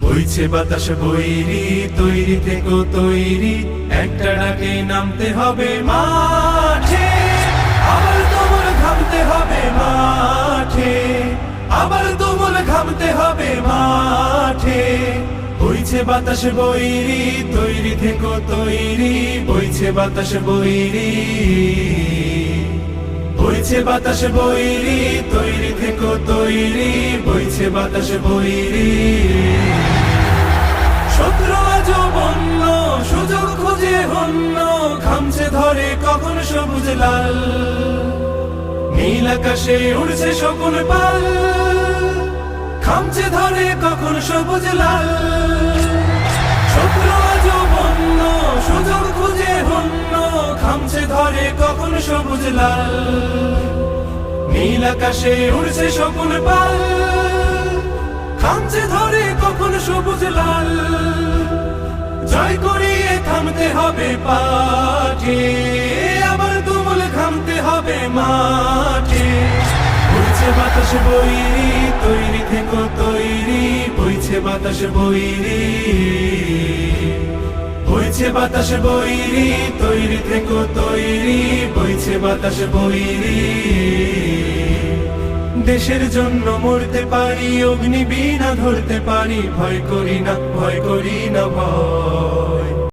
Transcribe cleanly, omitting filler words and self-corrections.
বইছে বাতাস বৈরি, তৈরি থেকো তৈরি, একটা ডাকে নামতে হবে মাঠে। আবার তোমার ঘামতে হবে মাঠে, আবার তোমার ঘামতে হবে মাঠে। বইছে বাতাস বৈরি, তৈরি থেকো তৈরি, বইছে বাতাস বৈরি, বইছে বাতাস বৈরি, তৈরি থেকো তৈরি, বইছে বাতাস বৈরি। শত্রু আজও বন্য, সুযোগ খুঁজে হন্য, খামছে ধরে কখন সবুজ লাল। নীল আকাশে উড়ছে শকুন পাল, খামছে ধরে কখন সবুজ লাল। শত্রু আজও বন্য, সুযোগ খুঁজে হন্য, খামছে ধরে কখন সবুজ লাল। নীল আকাশে উড়ছে শকুন পাল, খামছে ধরে কখন সবুজ লাল। জয় করিয়ে থামতে হবে পাঠে, আবার তুমুল ঘামতে হবে মাঠে। বইছে বাতাস বৈরি, তৈরি থেকো তৈরি, বইছে বাতাস বৈরি, বইছে বাতাস বৈরি, তৈরি থেকো তৈরি, বইছে বাতাস বৈরি। দেশের জন্য মরতে পারি, অগ্নি বীণা ধরতে পারি, ভয় করি না, ভয় করি না ভয়।